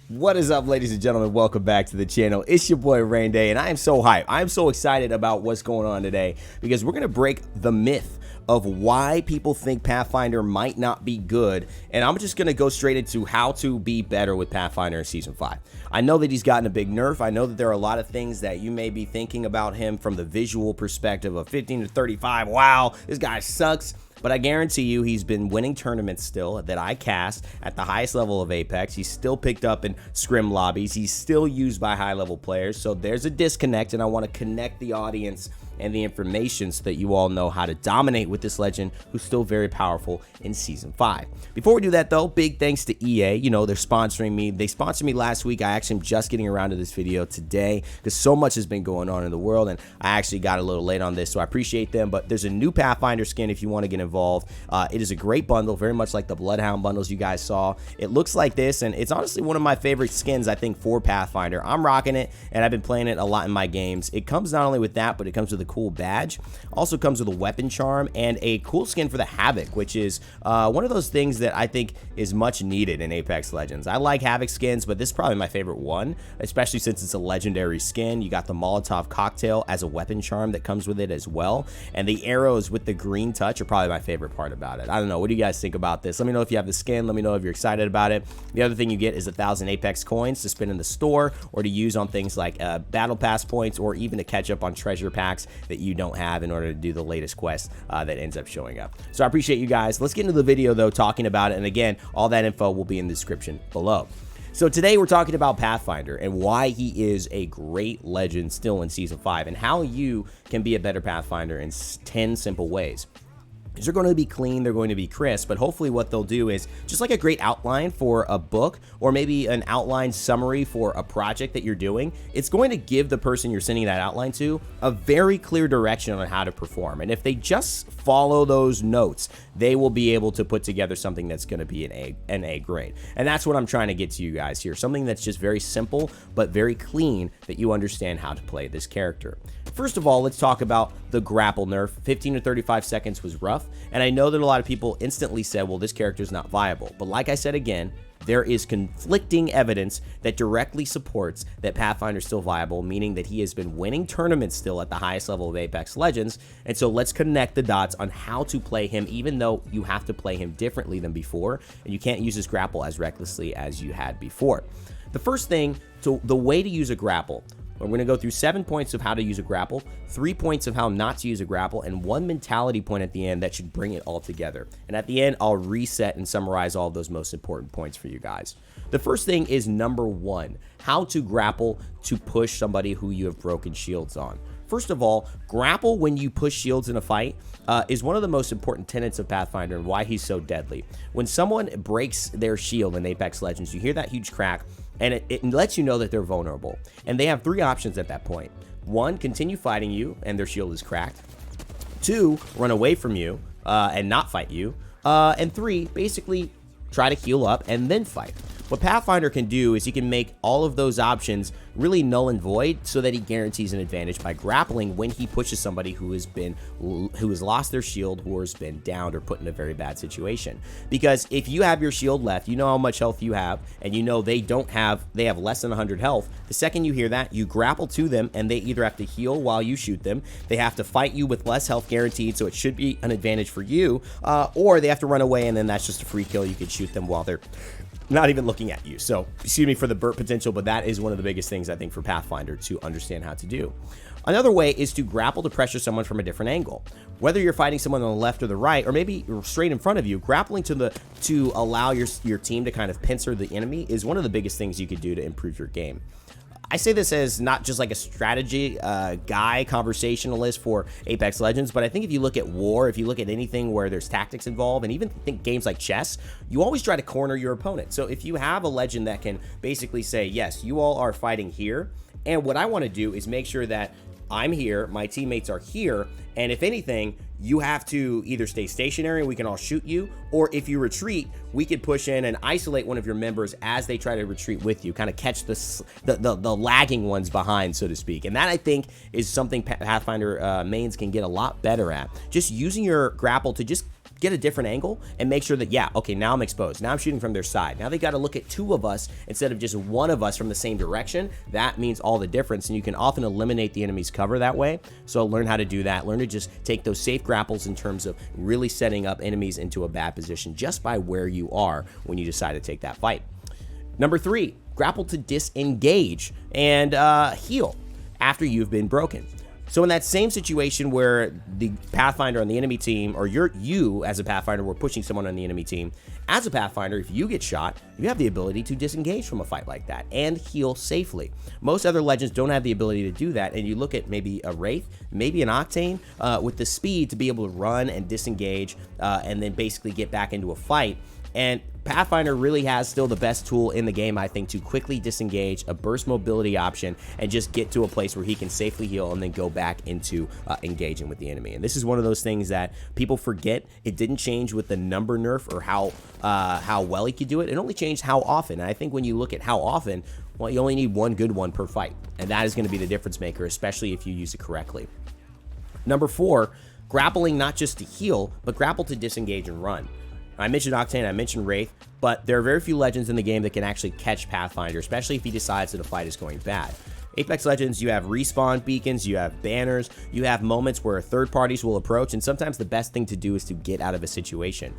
What is up, ladies and gentlemen? Welcome back to the channel. It's your boy Rain Day, and I am so hyped. I am so excited about what's going on today because we're going to break the myth of why people think Pathfinder might not be good, and I'm just going to go straight into how to be better with Pathfinder in Season 5. I know that he's gotten a big nerf. I know that there are a lot of things that you may be thinking about him from the visual perspective of 15 to 35. Wow, this guy sucks. But I guarantee you he's been winning tournaments still that I cast at the highest level of Apex. He's still picked up in scrim lobbies. He's still used by high-level players. So there's a disconnect, and I want to connect the audience and the information so that you all know how to dominate with this legend who's still very powerful in Season 5. Before we do that, though, big thanks to EA. You know, they're sponsoring me. They sponsored me last week. I actually am just getting around to this video today because so much has been going on in the world, and I actually got a little late on this, so I appreciate them. But there's a new Pathfinder skin if you want to get involved. It is a great bundle, very much like the Bloodhound bundles you guys saw. It looks like this, and it's honestly one of my favorite skins, I think, for Pathfinder. I'm rocking it, and I've been playing it a lot in my games. It comes not only with that, but it comes with a cool badge. Also comes with a weapon charm and a cool skin for the Havoc, which is one of those things that I think is much needed in Apex Legends. I like Havoc skins, but this is probably my favorite one, especially since it's a legendary skin. You got the Molotov cocktail as a weapon charm that comes with it as well, and the arrows with the green touch are probably my favorite part about it. I don't know, what do you guys think about this? Let me know if you have the skin. Let me know if you're excited about it. The other thing you get is 1,000 Apex coins to spend in the store or to use on things like battle pass points, or even to catch up on treasure packs that you don't have in order to do the latest quest that ends up showing up. So I appreciate you guys. Let's get into the video though, talking about it, and again, all that info will be in the description below. So today we're talking about Pathfinder and why he is a great legend still in Season 5, and how you can be a better Pathfinder in 10 simple ways. These are going to be clean, they're going to be crisp, but hopefully what they'll do is just like a great outline for a book, or maybe an outline summary for a project that you're doing. It's going to give the person you're sending that outline to a very clear direction on how to perform. And if they just follow those notes, they will be able to put together something that's going to be an A grade. And that's what I'm trying to get to you guys here. Something that's just very simple, but very clean, that you understand how to play this character. First of all, let's talk about the grapple nerf. 15 to 35 seconds was rough, and I know that a lot of people instantly said, well, this character is not viable. But like I said again, there is conflicting evidence that directly supports that Pathfinder is still viable, meaning that he has been winning tournaments still at the highest level of Apex Legends. And so let's connect the dots on how to play him, even though you have to play him differently than before, and you can't use his grapple as recklessly as you had before. The first thing, so the way to use a grapple. We're going to go through 7 points of how to use a grapple, 3 points of how not to use a grapple, and 1 mentality point at the end that should bring it all together. And at the end, I'll reset and summarize all of those most important points for you guys. The first thing is number 1, how to grapple to push somebody who you have broken shields on. First of all, grapple when you push shields in a fight is one of the most important tenets of Pathfinder and why he's so deadly. When someone breaks their shield in Apex Legends, you hear that huge crack, and it lets you know that they're vulnerable. And they have 3 options at that point. 1, continue fighting you, and their shield is cracked. 2, run away from you and not fight you. And 3, basically try to heal up and then fight. What Pathfinder can do is he can make all of those options really null and void, so that he guarantees an advantage by grappling when he pushes somebody who has lost their shield, or has been downed or put in a very bad situation. Because if you have your shield left, you know how much health you have, and you know they have less than 100 health. The second you hear that, you grapple to them, and they either have to heal while you shoot them, they have to fight you with less health guaranteed, so it should be an advantage for you, or they have to run away, and then that's just a free kill. You can shoot them while they're not even looking at you. So excuse me for the burp potential, but that is one of the biggest things I think for Pathfinder to understand how to do. Another way is to grapple to pressure someone from a different angle. Whether you're fighting someone on the left or the right, or maybe straight in front of you, grappling to allow your team to kind of pincer the enemy is one of the biggest things you could do to improve your game. I say this as not just like a strategy guy, conversationalist for Apex Legends, but I think if you look at war, if you look at anything where there's tactics involved, and even think games like chess, you always try to corner your opponent. So if you have a legend that can basically say, yes, you all are fighting here, and what I want to do is make sure that I'm here, my teammates are here, and if anything, you have to either stay stationary and we can all shoot you, or if you retreat, we could push in and isolate one of your members as they try to retreat with you, kind of catch the lagging ones behind, so to speak. And that, I think, is something Pathfinder mains can get a lot better at. Just using your grapple to just get a different angle and make sure that, yeah, okay, now I'm exposed. Now I'm shooting from their side. Now they got to look at 2 of us instead of just 1 of us from the same direction. That means all the difference, and you can often eliminate the enemy's cover that way. So learn how to do that. Learn to just take those safe grapples in terms of really setting up enemies into a bad position just by where you are when you decide to take that fight. Number 3, grapple to disengage and heal after you've been broken. So in that same situation where the Pathfinder on the enemy team, or you as a Pathfinder were pushing someone on the enemy team, as a Pathfinder, if you get shot, you have the ability to disengage from a fight like that and heal safely. Most other legends don't have the ability to do that, and you look at maybe a Wraith, maybe an Octane, with the speed to be able to run and disengage and then basically get back into a fight. And Pathfinder really has still the best tool in the game, I think, to quickly disengage, a burst mobility option, and just get to a place where he can safely heal and then go back into engaging with the enemy. And this is one of those things that people forget. It didn't change with the number nerf or how well he could do it. It only changed how often. And I think when you look at how often, well, you only need 1 good one per fight. And that is going to be the difference maker, especially if you use it correctly. Number 4, grappling not just to heal, but grapple to disengage and run. I mentioned Octane, I mentioned Wraith, but there are very few legends in the game that can actually catch Pathfinder, especially if he decides that a fight is going bad. Apex Legends, you have respawn beacons, you have banners, you have moments where third parties will approach, and sometimes the best thing to do is to get out of a situation.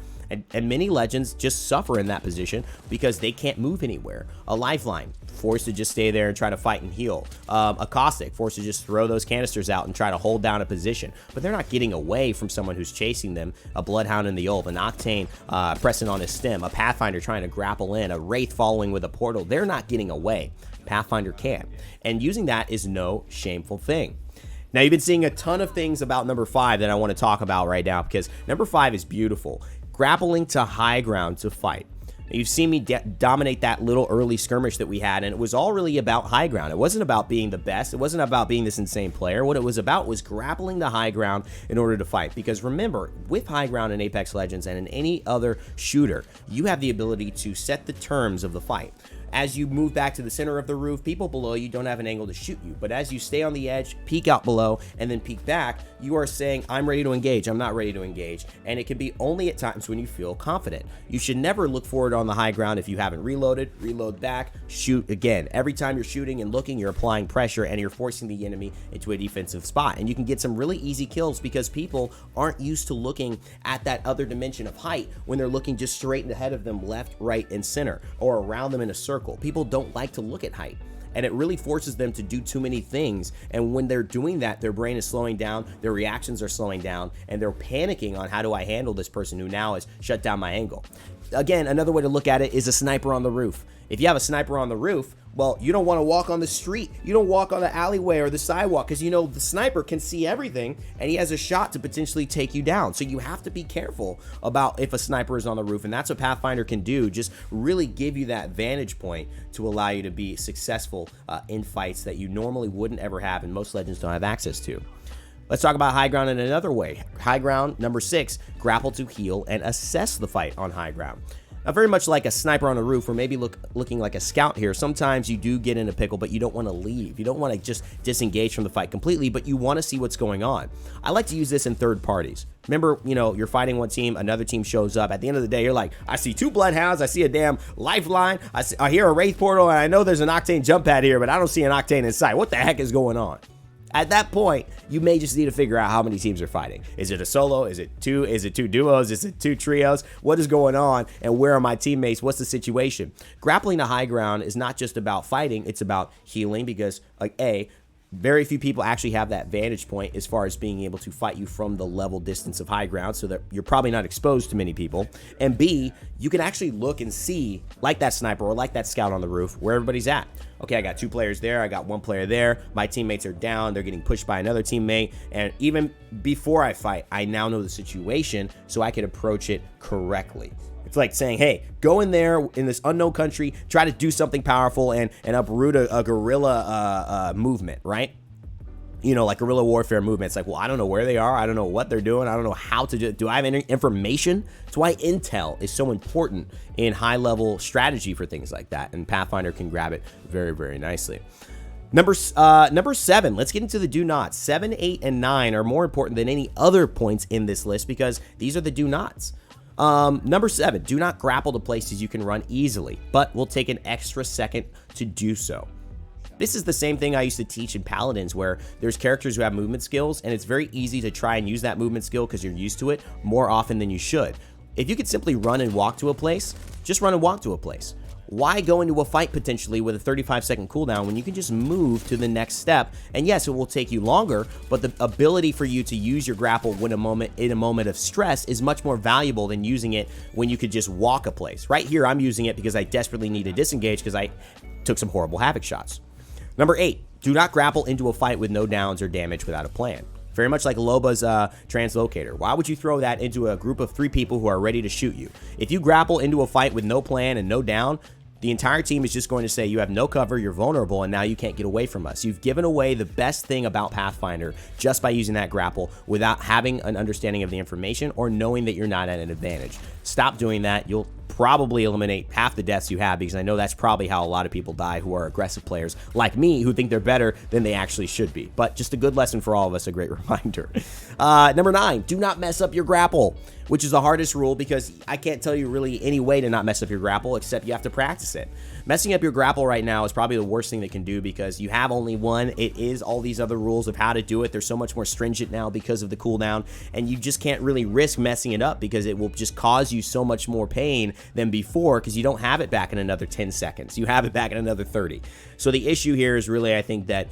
And many legends just suffer in that position because they can't move anywhere. A Lifeline, forced to just stay there and try to fight and heal. A Caustic, forced to just throw those canisters out and try to hold down a position. But they're not getting away from someone who's chasing them. A Bloodhound in the ult, an Octane pressing on his stem, a Pathfinder trying to grapple in, a Wraith following with a portal. They're not getting away. Pathfinder can. And using that is no shameful thing. Now, you've been seeing a ton of things about number 5 that I want to talk about right now, because number 5 is beautiful. Grappling to high ground to fight. You've seen me dominate that little early skirmish that we had, and it was all really about high ground. It wasn't about being the best. It wasn't about being this insane player. What it was about was grappling the high ground in order to fight. Because remember, with high ground in Apex Legends and in any other shooter, you have the ability to set the terms of the fight. As you move back to the center of the roof, people below you don't have an angle to shoot you. But as you stay on the edge, peek out below, and then peek back, you are saying, I'm ready to engage, I'm not ready to engage. And it can be only at times when you feel confident. You should never look forward on the high ground if you haven't reloaded. Reload back, shoot again. Every time you're shooting and looking, you're applying pressure and you're forcing the enemy into a defensive spot. And you can get some really easy kills because people aren't used to looking at that other dimension of height when they're looking just straight ahead of them, left, right, and center, or around them in a circle. People don't like to look at height, and it really forces them to do too many things. And when they're doing that, their brain is slowing down, their reactions are slowing down, and they're panicking on, how do I handle this person who now has shut down my angle? Again, another way to look at it is a sniper on the roof. If you have a sniper on the roof, well, you don't want to walk on the street. You don't walk on the alleyway or the sidewalk, because you know the sniper can see everything and he has a shot to potentially take you down. So you have to be careful about if a sniper is on the roof, and that's what Pathfinder can do. Just really give you that vantage point to allow you to be successful in fights that you normally wouldn't ever have and most legends don't have access to. Let's talk about high ground in another way. High ground, number 6, grapple to heal and assess the fight on high ground. Now, very much like a sniper on a roof, or maybe looking like a scout here, sometimes you do get in a pickle, but you don't want to leave. You don't want to just disengage from the fight completely, but you want to see what's going on. I like to use this in third parties. Remember, you know, you're fighting one team, another team shows up. At the end of the day, you're like, I see 2 Bloodhounds, I see a damn Lifeline, I hear a Wraith portal, and I know there's an Octane jump pad here, but I don't see an Octane in sight. What the heck is going on? At that point, you may just need to figure out how many teams are fighting. Is it a solo? Is it 2? Is it 2 duos? Is it 2 trios? What is going on? And where are my teammates? What's the situation? Grappling to high ground is not just about fighting. It's about healing, because, like, very few people actually have that vantage point as far as being able to fight you from the level distance of high ground, so that you're probably not exposed to many people. And B, you can actually look and see, like that sniper or like that scout on the roof, where everybody's at. Okay, I got 2 players there, I got 1 player there, my teammates are down, they're getting pushed by another teammate, and even before I fight, I now know the situation, so I can approach it correctly. It's like saying, hey, go in there in this unknown country, try to do something powerful and uproot a guerrilla movement, right? You know, like guerrilla warfare movement. It's like, well, I don't know where they are. I don't know what they're doing. I don't know how to do it. Do I have any information? That's why intel is so important in high-level strategy for things like that, and Pathfinder can grab it very, very nicely. Number 7, let's get into the do nots. 7, 8, and 9 are more important than any other points in this list because these are the do nots. Number 7, do not grapple to places you can run easily, but will take an extra second to do so. This is the same thing I used to teach in Paladins, where there's characters who have movement skills, and it's very easy to try and use that movement skill because you're used to it more often than you should. If you could simply run and walk to a place, just run and walk to a place. Why go into a fight potentially with a 35-second cooldown when you can just move to the next step? And yes, it will take you longer, but the ability for you to use your grapple in a moment of stress is much more valuable than using it when you could just walk a place. Right here, I'm using it because I desperately need to disengage because I took some horrible Havoc shots. Number 8, do not grapple into a fight with no downs or damage without a plan. Very much like Loba's translocator. Why would you throw that into a group of 3 people who are ready to shoot you? If you grapple into a fight with no plan and no down, the entire team is just going to say you have no cover, you're vulnerable, and now you can't get away from us. You've given away the best thing about Pathfinder just by using that grapple without having an understanding of the information or knowing that you're not at an advantage. Stop doing that. You'll probably eliminate half the deaths you have, because I know that's probably how a lot of people die who are aggressive players like me who think they're better than they actually should be. But just a good lesson for all of us, a great reminder. Number 9, do not mess up your grapple, which is the hardest rule because I can't tell you really any way to not mess up your grapple except you have to practice it. Messing up your grapple right now is probably the worst thing they can do because you have only one. It is all these other rules of how to do it. They're so much more stringent now because of the cooldown, and you just can't really risk messing it up because it will just cause you so much more pain than before because you don't have it back in another 10 seconds. You have it back in another 30. So the issue here is really, I think that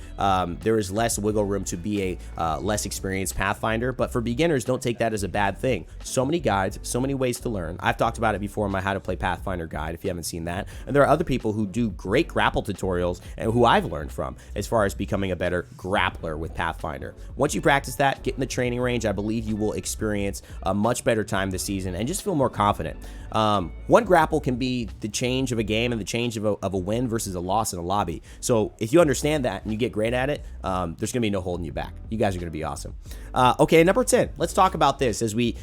there is less wiggle room to be a less experienced Pathfinder, but for beginners, don't take that as a bad thing. So many guides, so many ways to learn. I've talked about it before in my How to Play Pathfinder guide if you haven't seen that, and there are other people who do great grapple tutorials and who I've learned from as far as becoming a better grappler with Pathfinder. Once you practice that, get in the training range, I believe you will experience a much better time this season and just feel more confident. One grapple can be the change of a game and the change of a win versus a loss in a lobby. So if you understand that and you get great at it, there's gonna be no holding you back. You guys are gonna be awesome. Okay, number 10, let's talk about this as we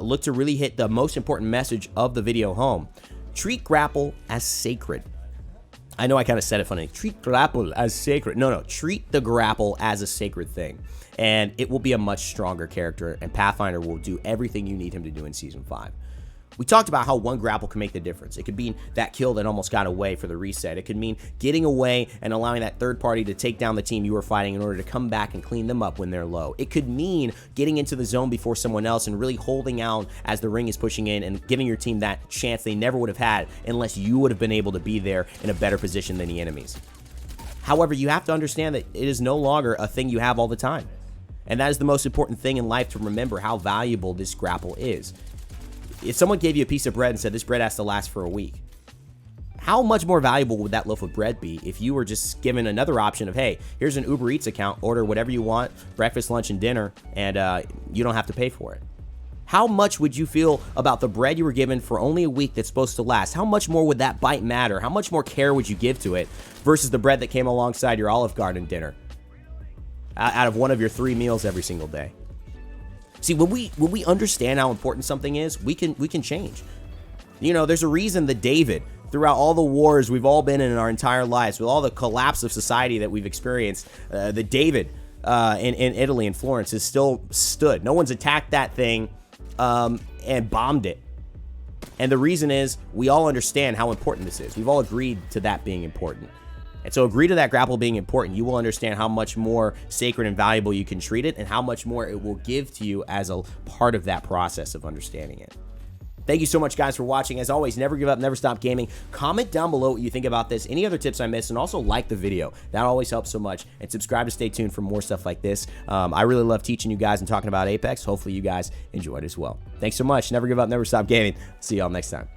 look to really hit the most important message of the video home. Treat grapple as sacred. I know I kind of said it funny. Treat grapple as sacred. No, treat the grapple as a sacred thing. And it will be a much stronger character, and Pathfinder will do everything you need him to do in Season 5. We talked about how one grapple can make the difference. It could mean that kill that almost got away for the reset. It could mean getting away and allowing that third party to take down the team you were fighting in order to come back and clean them up when they're low. It could mean getting into the zone before someone else and really holding out as the ring is pushing in and giving your team that chance they never would have had unless you would have been able to be there in a better position than the enemies. However, you have to understand that it is no longer a thing you have all the time. And that is the most important thing in life, to remember how valuable this grapple is. If someone gave you a piece of bread and said this bread has to last for a week, how much more valuable would that loaf of bread be if you were just given another option of, hey, here's an Uber Eats account, order whatever you want, breakfast, lunch, and dinner, and you don't have to pay for it? How much would you feel about the bread you were given for only a week that's supposed to last? How much more would that bite matter? How much more care would you give to it versus the bread that came alongside your Olive Garden dinner out of one of your 3 meals every single day? See, when we understand how important something is, we can change. You know, there's a reason that David, throughout all the wars we've all been in our entire lives, with all the collapse of society that we've experienced, the David in Italy and Florence has still stood. No one's attacked that thing and bombed it. And the reason is we all understand how important this is. We've all agreed to that being important. And so agree to that grapple being important. You will understand how much more sacred and valuable you can treat it and how much more it will give to you as a part of that process of understanding it. Thank you so much, guys, for watching. As always, never give up, never stop gaming. Comment down below what you think about this, any other tips I missed, and also like the video. That always helps so much. And subscribe to stay tuned for more stuff like this. I really love teaching you guys and talking about Apex. Hopefully you guys enjoyed as well. Thanks so much. Never give up, never stop gaming. See y'all next time.